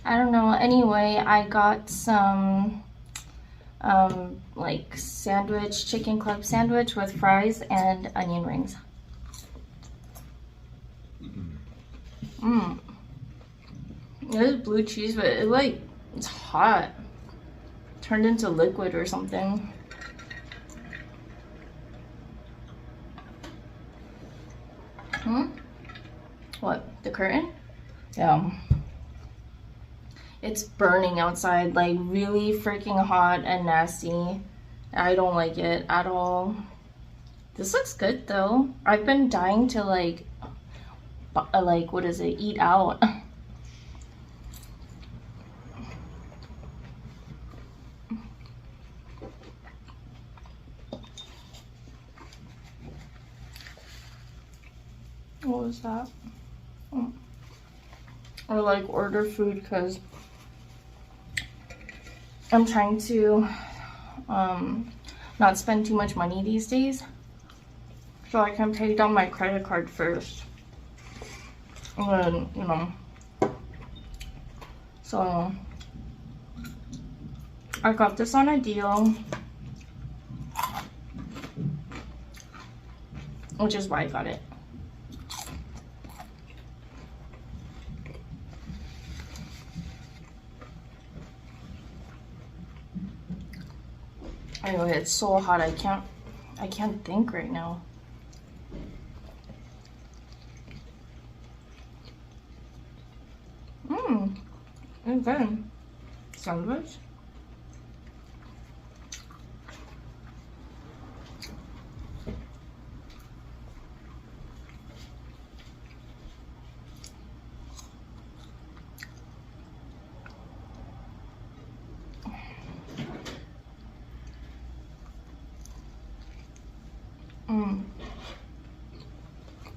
I don't know. Anyway, I got some like sandwich, chicken club sandwich with fries and onion rings. Mmm. It is blue cheese, but it's hot. Turned into liquid or something. What? The curtain? Yeah. It's burning outside, like really freaking hot and nasty. I don't like it at all. This looks good though. I've been dying to like what is it? Eat out. What was that? Or like order food because I'm trying to not spend too much money these days, so I can pay down my credit card first, and then so I got this on a deal, which is why I got it. Anyway, it's so hot. I can't think right now. It's good. Sandwich.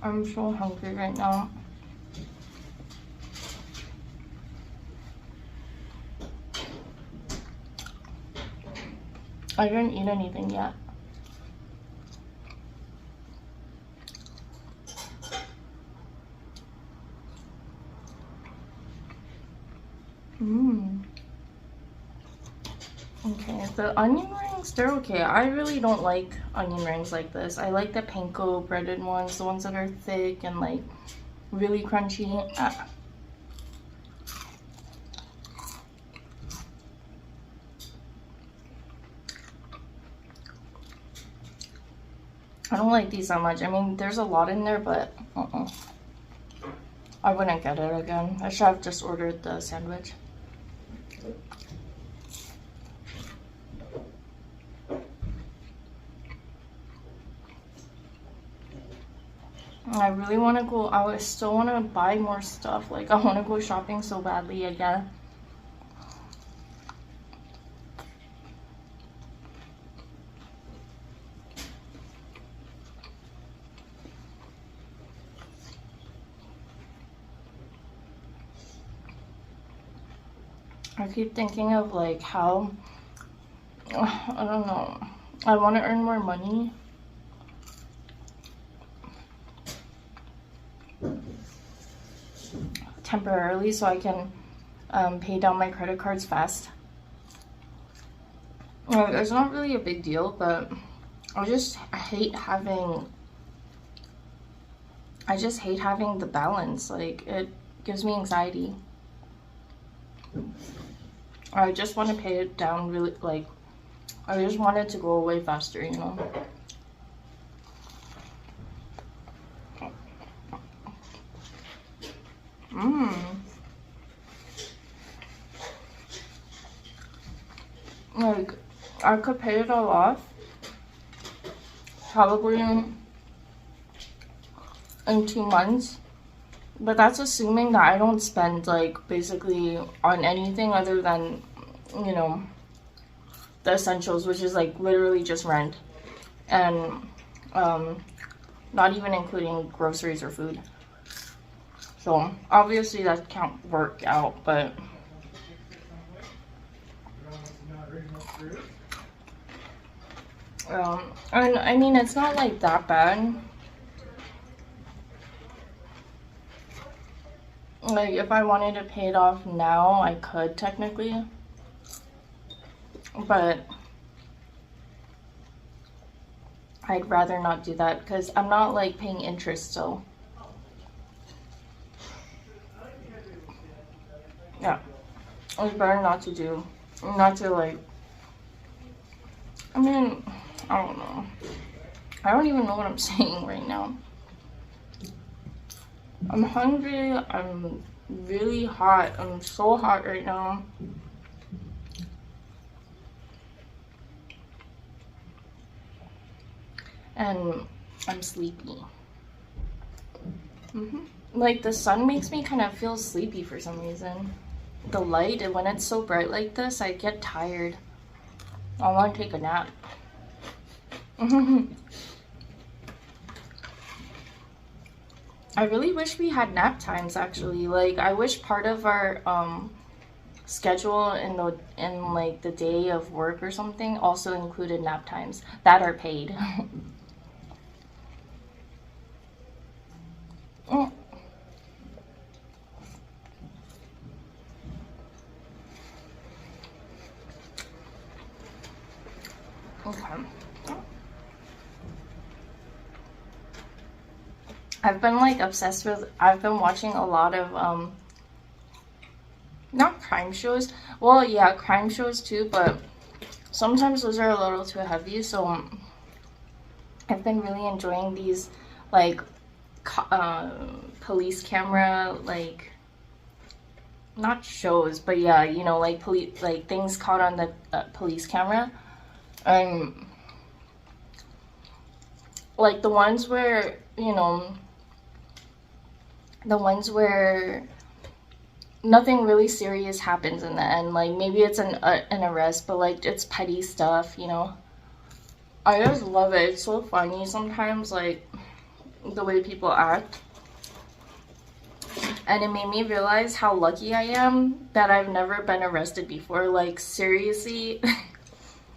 I'm so hungry right now. I didn't eat anything yet. Okay, the onion rings, they're okay. I really don't like onion rings like this. I like the panko breaded ones, the ones that are thick and like really crunchy. I don't like these that much. I mean, there's a lot in there, but I wouldn't get it again. I should have just ordered the sandwich. I really want to go, I still want to buy more stuff. Like, I want to go shopping so badly again. I keep thinking of like how, I don't know, I want to earn more money. Temporarily so I can pay down my credit cards fast. Like, it's not really a big deal, but I just hate having the balance. Like, it gives me anxiety. I just want to pay it down really, like, I just want it to go away faster, you know? Like, I could pay it all off probably in 2 months, but that's assuming that I don't spend like basically on anything other than, you know, the essentials, which is like literally just rent and not even including groceries or food. So obviously that can't work out, but and I mean, it's not like that bad. Like, if I wanted to pay it off now, I could technically. But I'd rather not do that because I'm not like paying interest, so yeah. It's better not to do, not to like, I mean, I don't know. I don't even know what I'm saying right now. I'm hungry, I'm really hot, I'm so hot right now. And I'm sleepy. Like, the sun makes me kind of feel sleepy for some reason. The light, and when it's so bright like this, I get tired. I want to take a nap. I really wish we had nap times, actually. Like, I wish part of our schedule in like the day of work or something also included nap times that are paid. Mm. Okay. I've been like obsessed with, I've been watching a lot of not crime shows. Well, yeah, crime shows too, but sometimes those are a little too heavy, so I've been really enjoying these like police camera, like, not shows, but yeah, you know, like police, like things caught on the police camera. Like the ones where, you know, the ones where nothing really serious happens in the end. Like, maybe it's an arrest, but like it's petty stuff, you know. I just love it. It's so funny sometimes, like the way people act. And it made me realize how lucky I am that I've never been arrested before. Like, seriously,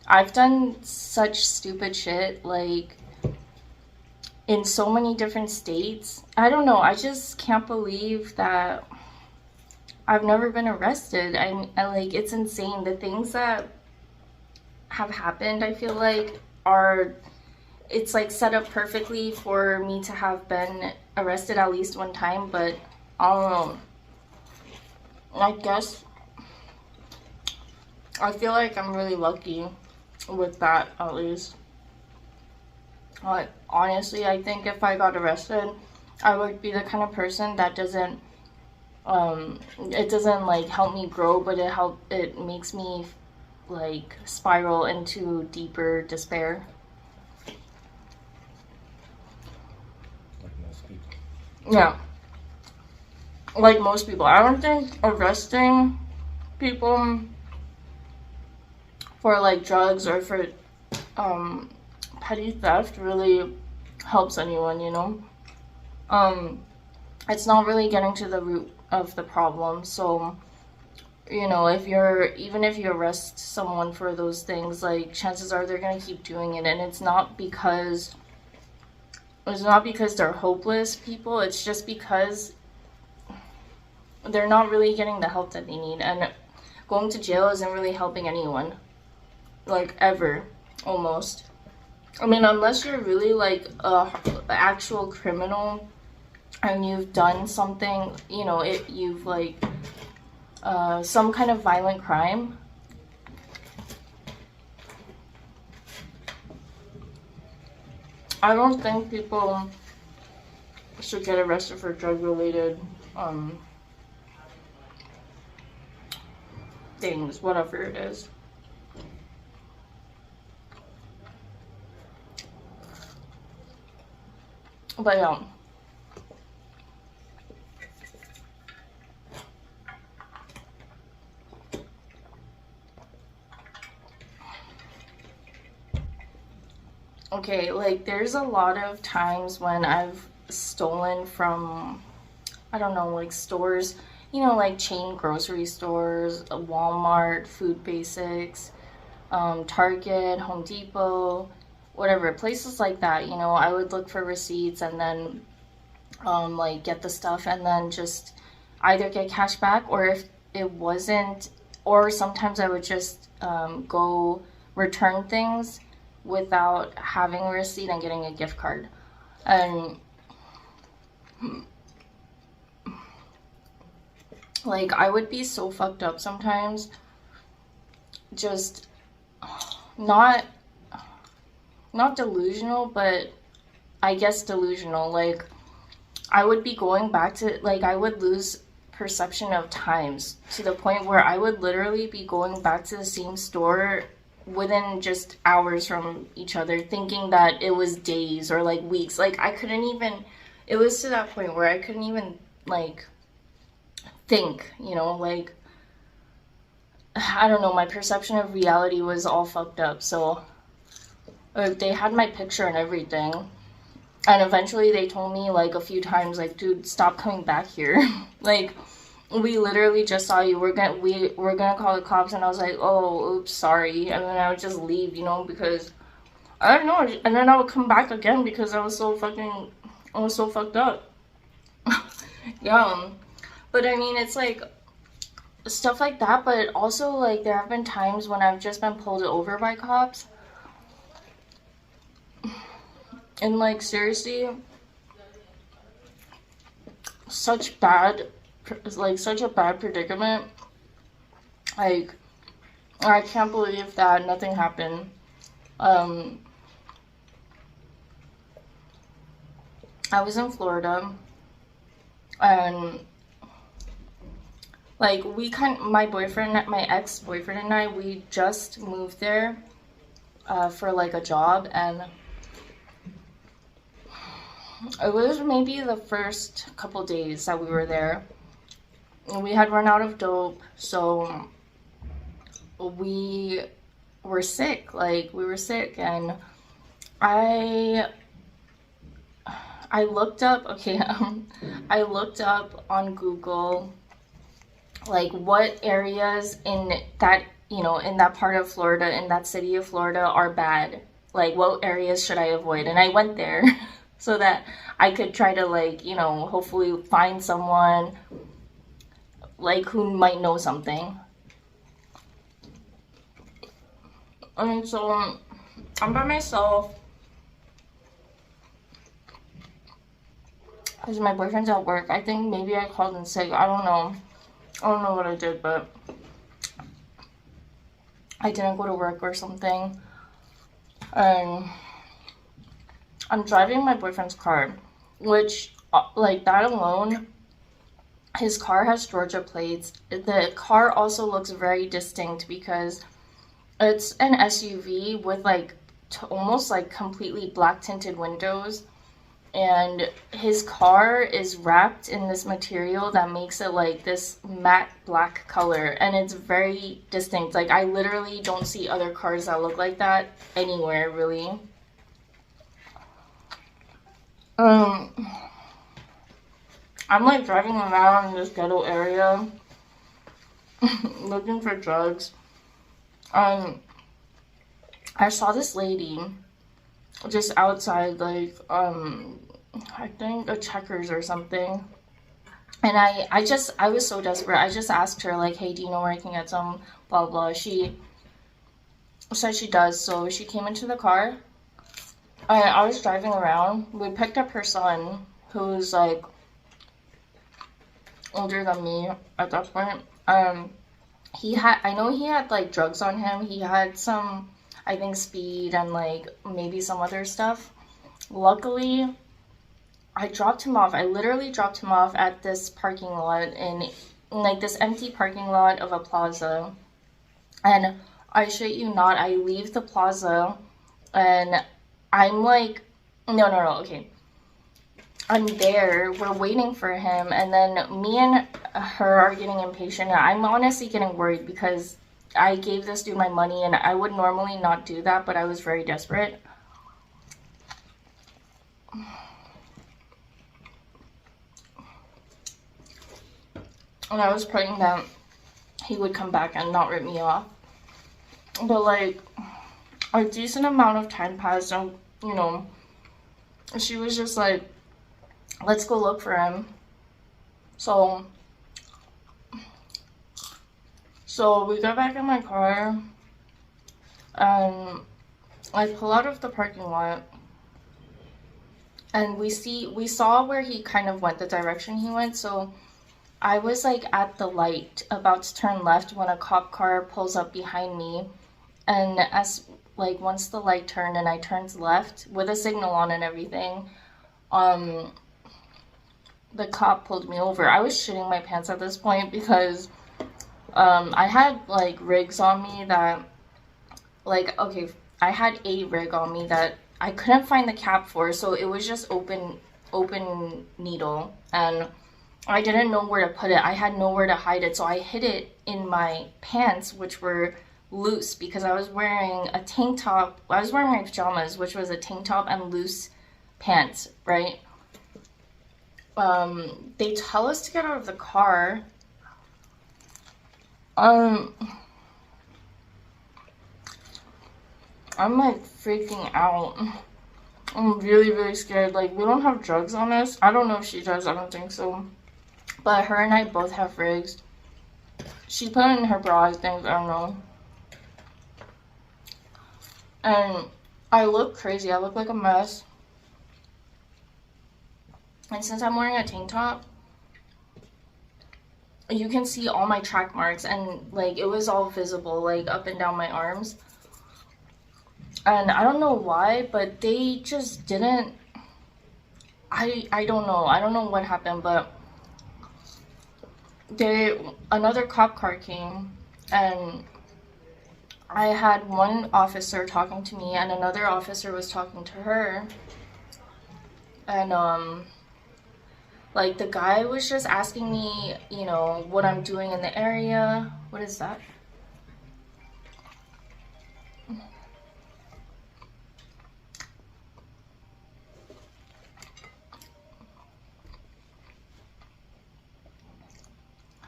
I've done such stupid shit, like, in so many different states. I don't know, I just can't believe that I've never been arrested. I like, it's insane. The things that have happened, I feel like, are, it's like set up perfectly for me to have been arrested at least one time, but I don't know. I guess I feel like I'm really lucky with that, at least. Like, honestly, I think if I got arrested, I would be the kind of person that doesn't, it doesn't like help me grow, but it makes me like spiral into deeper despair. Like most people. Yeah. Like most people. I don't think arresting people for like drugs or for petty theft really helps anyone, you know. It's not really getting to the root of the problem. So, you know, even if you arrest someone for those things, like, chances are they're gonna keep doing it, and it's not because they're hopeless people. It's just because they're not really getting the help that they need, and going to jail isn't really helping anyone, like, ever, almost. I mean, unless you're really like a actual criminal and you've done something, you know, you've like some kind of violent crime. I don't think people should get arrested for drug-related things, whatever it is. But yeah. Okay, like, there's a lot of times when I've stolen from, I don't know, like stores, you know, like chain grocery stores, Walmart, Food Basics, Target, Home Depot, whatever, places like that, you know. I would look for receipts and then like get the stuff, and then just either get cash back, or if it wasn't, or sometimes I would just go return things without having a receipt and getting a gift card. And like, I would be so fucked up sometimes, just not delusional, but I guess delusional. Like, I would be going back to, like, I would lose perception of times to the point where I would literally be going back to the same store within just hours from each other, thinking that it was days or like weeks. Like, I couldn't even, it was to that point where I couldn't even like think, you know, like, I don't know, my perception of reality was all fucked up. So they had my picture and everything, and eventually they told me like a few times, like, dude, stop coming back here. Like, we literally just saw you, we're gonna call the cops. And I was like, oh, oops, sorry. And then I would just leave, you know, because I don't know. And then I would come back again because I was so fucked up. Yeah. But I mean, it's like stuff like that. But also, like, there have been times when I've just been pulled over by cops, and like, seriously, such a bad predicament. Like, I can't believe that nothing happened. I was in Florida, and like, my ex-boyfriend and I, we just moved there for like a job, and it was maybe the first couple days that we were there. We had run out of dope, so we were sick. Like, we were sick, and I looked up, okay, I looked up on Google, like, what areas in that, you know, in that part of Florida, in that city of Florida, are bad. Like, what areas should I avoid? And I went there so that I could try to, like, you know, hopefully find someone, like, who might know something. I mean, so I'm by myself because my boyfriend's at work. I think maybe I called in sick. I don't know what I did, but I didn't go to work or something. And I'm driving my boyfriend's car, which, like, that alone, his car has Georgia plates. The car also looks very distinct because it's an SUV with like almost like completely black tinted windows, and his car is wrapped in this material that makes it like this matte black color, and it's very distinct. Like, I literally don't see other cars that look like that anywhere, really. I'm like driving around in this ghetto area looking for drugs. I saw this lady just outside, like, I think a Checkers or something. And I was so desperate. I just asked her, like, hey, do you know where I can get some blah, blah. She said she does. So she came into the car, and I was driving around. We picked up her son, who's, like, older than me at that point. I know he had, like, drugs on him. He had some, I think, speed and, like, maybe some other stuff. Luckily, I dropped him off. I literally dropped him off at this parking lot, in like, this empty parking lot of a plaza. And I shit you not, I leave the plaza, and I'm like, no, okay. I'm there, we're waiting for him, and then me and her are getting impatient. I'm honestly getting worried because I gave this dude my money, and I would normally not do that, but I was very desperate. And I was praying that he would come back and not rip me off. But, like, a decent amount of time passed, and, you know, she was just like, let's go look for him. So So we got back in my car and I pull out of the parking lot and we saw where he kind of went, the direction he went. So I was like at the light about to turn left when a cop car pulls up behind me, and as like once the light turned and I turned left with a signal on and everything, the cop pulled me over. I was shitting my pants at this point because I had like rigs on me that, like, okay, I had a rig on me that I couldn't find the cap for, so it was just open needle, and I didn't know where to put it. I had nowhere to hide it, so I hid it in my pants, which were loose because I was wearing a tank top. I was wearing my pajamas, which was a tank top and loose pants, right? They tell us to get out of the car. I'm like freaking out. I'm really, really scared. Like, we don't have drugs on us. I don't know if she does. I don't think so. But her and I both have rigs. She put it in her bra, I think. I don't know. And I look crazy. I look like a mess. And since I'm wearing a tank top, you can see all my track marks. And, like, it was all visible, like, up and down my arms. And I don't know why, but they just didn't. I don't know. I don't know what happened, but another cop car came, and I had one officer talking to me and another officer was talking to her. And like the guy was just asking me, you know, what I'm doing in the area. What is that?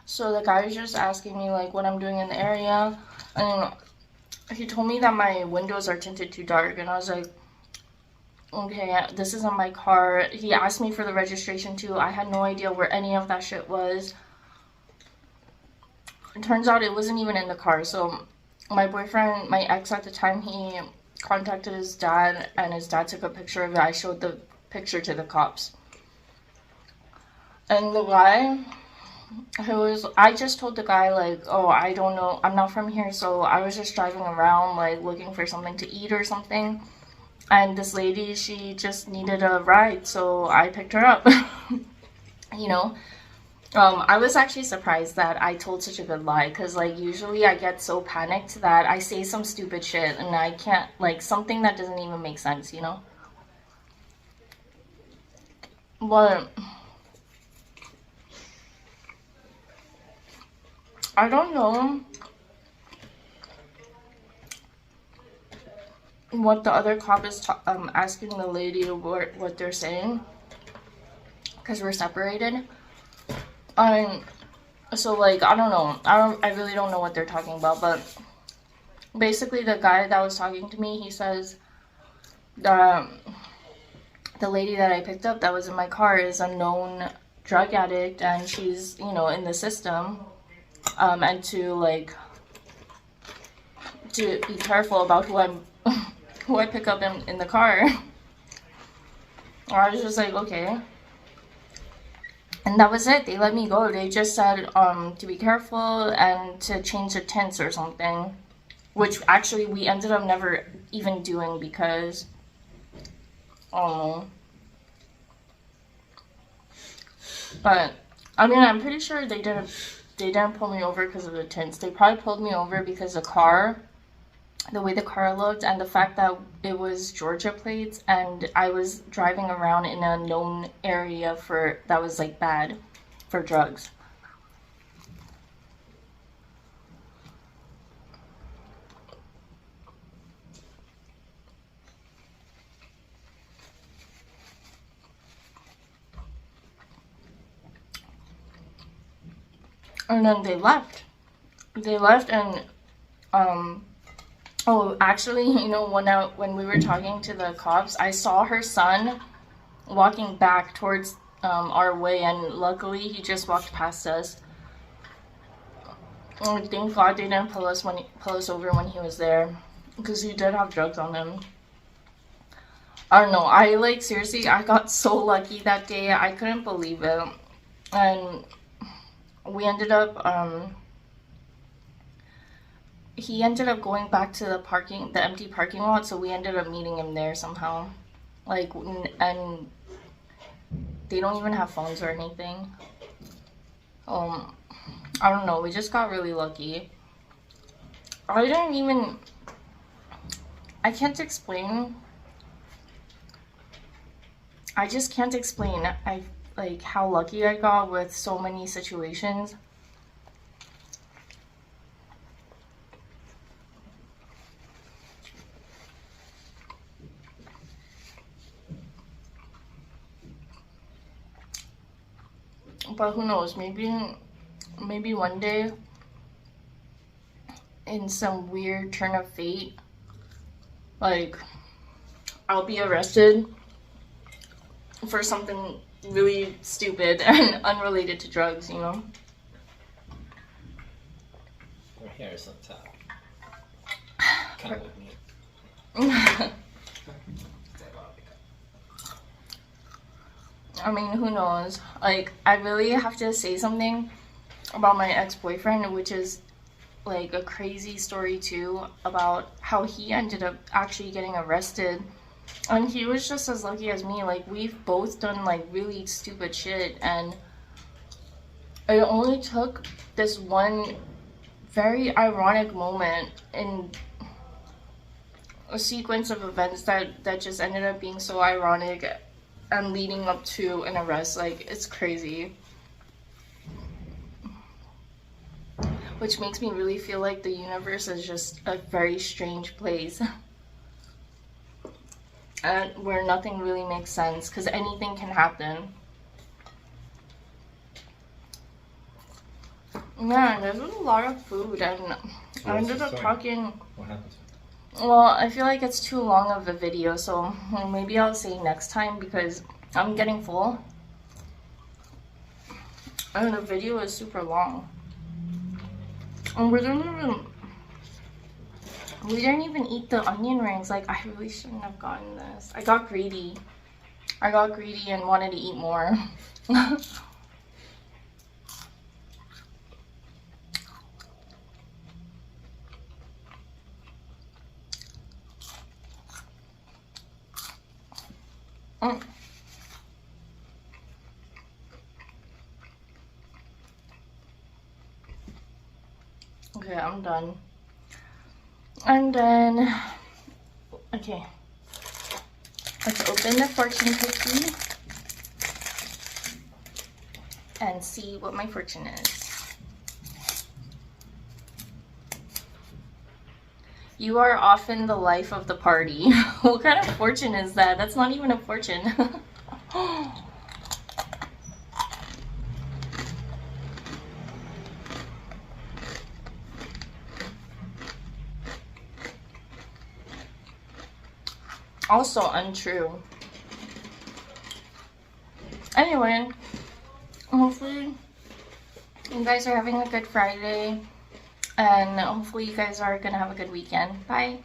So the guy was just asking me like what I'm doing in the area, and he told me that my windows are tinted too dark, and I was like, okay, this isn't my car. He asked me for the registration too. I had no idea where any of that shit was. It turns out it wasn't even in the car. So my boyfriend, my ex at the time, he contacted his dad, and his dad took a picture of it. I showed the picture to the cops. And the guy, I just told the guy, like, oh, I don't know, I'm not from here, so I was just driving around, like, looking for something to eat or something, and this lady, she just needed a ride, so I picked her up, you know. I was actually surprised that I told such a good lie, because, like, usually I get so panicked that I say some stupid shit, and I can't, like, something that doesn't even make sense, you know. But I don't know what the other cop is asking the lady what they're saying, because we're separated. So like I don't know. I really don't know what they're talking about. But basically, the guy that was talking to me, he says that the lady that I picked up that was in my car is a known drug addict, and she's, you know, in the system. And to be careful about who I pick up in the car. I was just like, okay. And that was it. They let me go. They just said to be careful and to change the tints or something, which actually we ended up never even doing because I don't know. But I mean, I'm pretty sure they didn't pull me over because of the tints. They probably pulled me over because the way the car looked, and the fact that it was Georgia plates, and I was driving around in a known area that was like bad for drugs. And then they left. And oh, actually, you know, when we were talking to the cops, I saw her son walking back towards our way, and luckily he just walked past us. Thank God they didn't pull us over when he was there, because he did have drugs on him. I don't know. I like seriously. I got so lucky that day. I couldn't believe it, and we ended up. He ended up going back to the empty parking lot. So we ended up meeting him there somehow. Like, and they don't even have phones or anything. I don't know. We just got really lucky. I can't explain. I just can't explain. Like how lucky I got with so many situations. But who knows? Maybe one day, in some weird turn of fate, like, I'll be arrested for something really stupid and unrelated to drugs, you know? Your hair is on top. Kind of like me. I mean, who knows? Like, I really have to say something about my ex-boyfriend, which is like a crazy story too, about how he ended up actually getting arrested. And he was just as lucky as me. Like, we've both done like really stupid shit, and it only took this one very ironic moment in a sequence of events that just ended up being so ironic and leading up to an arrest. Like, it's crazy. Which makes me really feel like the universe is just a very strange place. And where nothing really makes sense, because anything can happen. Man, there's a lot of food, and I ended up talking. What happened? Well, I feel like it's too long of a video, so maybe I'll say next time, because I'm getting full. And the video is super long. And we didn't even eat the onion rings. Like, I really shouldn't have gotten this. I got greedy. And wanted to eat more. Okay, I'm done. And then, okay, let's open the fortune cookie and see what my fortune is. You are often the life of the party. What kind of fortune is that? That's not even a fortune. Also untrue. Anyway, hopefully you guys are having a good Friday, and hopefully you guys are gonna have a good weekend. Bye.